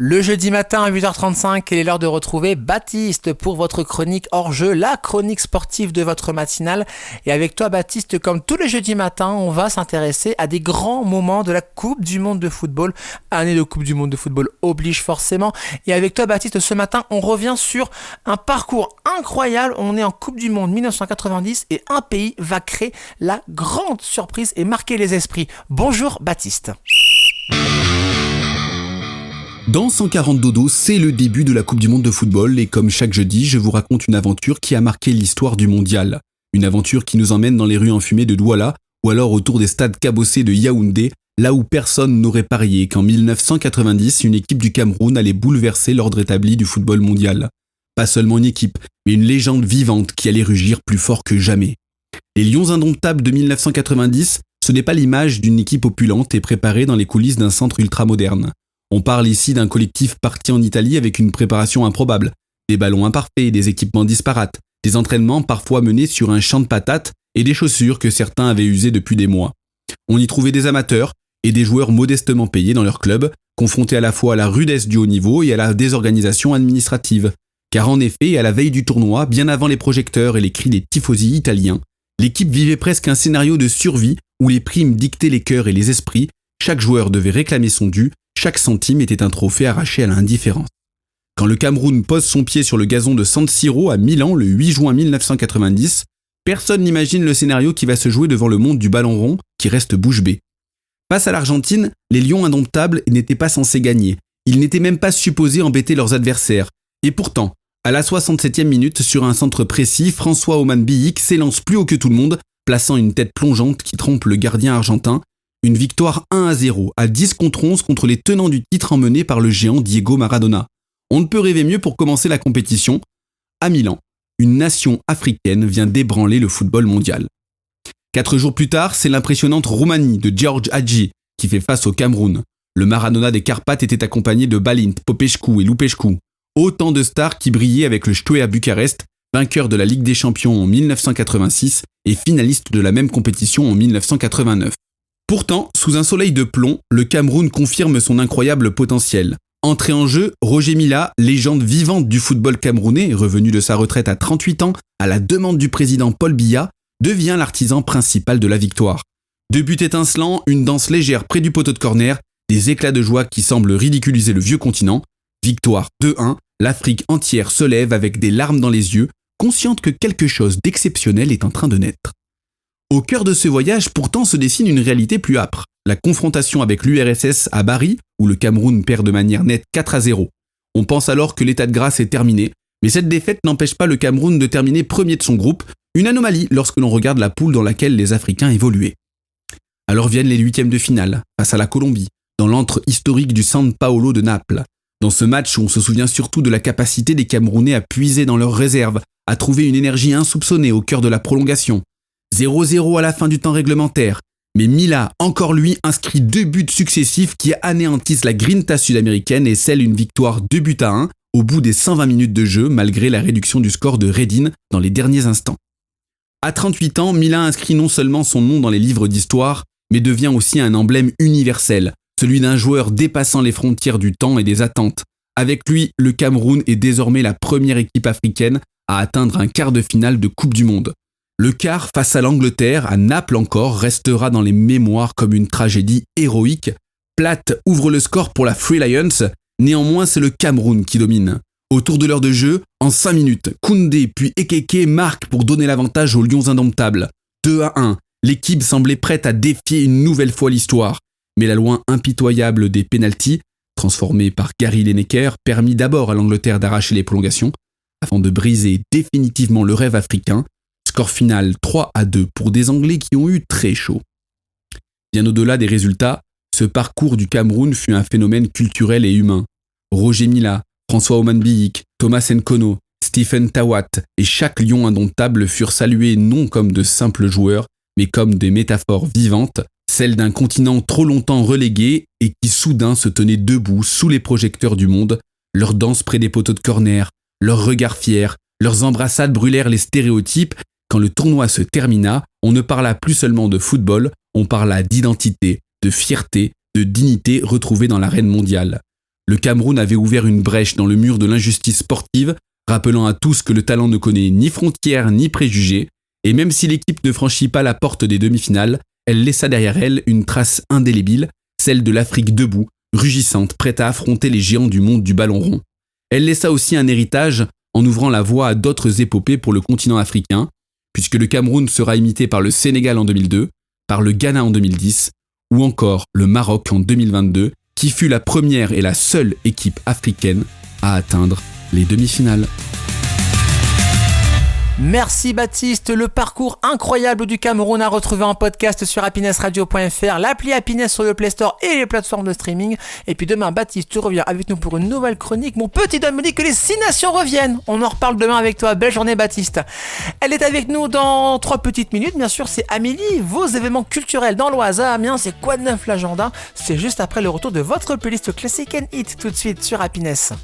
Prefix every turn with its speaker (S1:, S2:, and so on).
S1: Le jeudi matin à 8h35, il est l'heure de retrouver Baptiste pour votre chronique hors-jeu, la chronique sportive de votre matinale. Et avec toi Baptiste, comme tous les jeudis matins, on va s'intéresser à des grands moments de la Coupe du Monde de football. Année de Coupe du Monde de football oblige forcément. Et avec toi Baptiste, ce matin, on revient sur un parcours incroyable. On est en Coupe du Monde 1990 et un pays va créer la grande surprise et marquer les esprits. Bonjour Baptiste.
S2: Dans 140 dodo, c'est le début de la Coupe du Monde de football et comme chaque jeudi, je vous raconte une aventure qui a marqué l'histoire du mondial. Une aventure qui nous emmène dans les rues enfumées de Douala ou alors autour des stades cabossés de Yaoundé, là où personne n'aurait parié qu'en 1990, une équipe du Cameroun allait bouleverser l'ordre établi du football mondial. Pas seulement une équipe, mais une légende vivante qui allait rugir plus fort que jamais. Les Lions indomptables de 1990, ce n'est pas l'image d'une équipe opulente et préparée dans les coulisses d'un centre ultramoderne. On parle ici d'un collectif parti en Italie avec une préparation improbable, des ballons imparfaits, des équipements disparates, des entraînements parfois menés sur un champ de patates et des chaussures que certains avaient usées depuis des mois. On y trouvait des amateurs et des joueurs modestement payés dans leur club, confrontés à la fois à la rudesse du haut niveau et à la désorganisation administrative. Car en effet, à la veille du tournoi, bien avant les projecteurs et les cris des tifosi italiens, l'équipe vivait presque un scénario de survie où les primes dictaient les cœurs et les esprits, chaque joueur devait réclamer son dû. Chaque centime était un trophée arraché à l'indifférence. Quand le Cameroun pose son pied sur le gazon de San Siro à Milan le 8 juin 1990, personne n'imagine le scénario qui va se jouer devant le monde du ballon rond qui reste bouche bée. Face à l'Argentine, les Lions indomptables n'étaient pas censés gagner. Ils n'étaient même pas supposés embêter leurs adversaires. Et pourtant, à la 67e minute, sur un centre précis, François Oman Biyik s'élance plus haut que tout le monde, plaçant une tête plongeante qui trompe le gardien argentin. Une victoire 1-0 à 10 contre 11 contre les tenants du titre emmenés par le géant Diego Maradona. On ne peut rêver mieux pour commencer la compétition. À Milan, une nation africaine vient d'ébranler le football mondial. 4 jours plus tard, c'est l'impressionnante Roumanie de George Hagi qui fait face au Cameroun. Le Maradona des Carpates était accompagné de Balint, Popescu et Lupescu. Autant de stars qui brillaient avec le Steaua Bucarest, vainqueur de la Ligue des Champions en 1986 et finaliste de la même compétition en 1989. Pourtant, sous un soleil de plomb, le Cameroun confirme son incroyable potentiel. Entré en jeu, Roger Milla, légende vivante du football camerounais, revenu de sa retraite à 38 ans, à la demande du président Paul Biya, devient l'artisan principal de la victoire. 2 buts étincelants, une danse légère près du poteau de corner, des éclats de joie qui semblent ridiculiser le vieux continent. Victoire 2-1, l'Afrique entière se lève avec des larmes dans les yeux, consciente que quelque chose d'exceptionnel est en train de naître. Au cœur de ce voyage, pourtant, se dessine une réalité plus âpre. La confrontation avec l'URSS à Bari, où le Cameroun perd de manière nette 4-0. On pense alors que l'état de grâce est terminé, mais cette défaite n'empêche pas le Cameroun de terminer premier de son groupe, une anomalie lorsque l'on regarde la poule dans laquelle les Africains évoluaient. Alors viennent les 8e de finale, face à la Colombie, dans l'antre historique du San Paolo de Naples. Dans ce match où on se souvient surtout de la capacité des Camerounais à puiser dans leurs réserves, à trouver une énergie insoupçonnée au cœur de la prolongation. 0-0 à la fin du temps réglementaire, mais Milla, encore lui, inscrit 2 buts successifs qui anéantissent la grinta sud-américaine et scellent une victoire 2-1 au bout des 120 minutes de jeu malgré la réduction du score de Redin dans les derniers instants. À 38 ans, Milla inscrit non seulement son nom dans les livres d'histoire, mais devient aussi un emblème universel, celui d'un joueur dépassant les frontières du temps et des attentes. Avec lui, le Cameroun est désormais la première équipe africaine à atteindre un quart de finale de Coupe du Monde. Le quart face à l'Angleterre, à Naples encore, restera dans les mémoires comme une tragédie héroïque. Platt ouvre le score pour la Free Lions, néanmoins c'est le Cameroun qui domine. Autour de l'heure de jeu, en 5 minutes, Koundé puis Ekeke marquent pour donner l'avantage aux Lions indomptables. 2-1, l'équipe semblait prête à défier une nouvelle fois l'histoire. Mais la loi impitoyable des pénaltys, transformée par Gary Lineker, permit d'abord à l'Angleterre d'arracher les prolongations, avant de briser définitivement le rêve africain. Score final 3-2 pour des Anglais qui ont eu très chaud. Bien au-delà des résultats, ce parcours du Cameroun fut un phénomène culturel et humain. Roger Milla, François Oman Biyik, Thomas Nkono, Stephen Tawat et chaque lion indomptable furent salués non comme de simples joueurs, mais comme des métaphores vivantes, celles d'un continent trop longtemps relégué et qui soudain se tenait debout sous les projecteurs du monde, leurs danses près des poteaux de corner, leurs regards fiers, leurs embrassades brûlèrent les stéréotypes. Quand le tournoi se termina, on ne parla plus seulement de football, on parla d'identité, de fierté, de dignité retrouvée dans l'arène mondiale. Le Cameroun avait ouvert une brèche dans le mur de l'injustice sportive, rappelant à tous que le talent ne connaît ni frontières ni préjugés, et même si l'équipe ne franchit pas la porte des demi-finales, elle laissa derrière elle une trace indélébile, celle de l'Afrique debout, rugissante, prête à affronter les géants du monde du ballon rond. Elle laissa aussi un héritage en ouvrant la voie à d'autres épopées pour le continent africain, puisque le Cameroun sera imité par le Sénégal en 2002, par le Ghana en 2010, ou encore le Maroc en 2022, qui fut la première et la seule équipe africaine à atteindre les demi-finales.
S1: Merci Baptiste, le parcours incroyable du Cameroun à retrouver en podcast sur happinessradio.fr, l'appli Happiness sur le Play Store et les plateformes de streaming. Et puis demain, Baptiste, tu reviens avec nous pour une nouvelle chronique. Mon petit Don me dit que les 6 nations reviennent. On en reparle demain avec toi. Belle journée Baptiste. Elle est avec nous dans 3 petites minutes. Bien sûr, c'est Amélie. Vos événements culturels dans l'Oise à Amiens, c'est quoi de neuf l'agenda? C'est juste après le retour de votre playlist Classic and Hit tout de suite sur Happiness.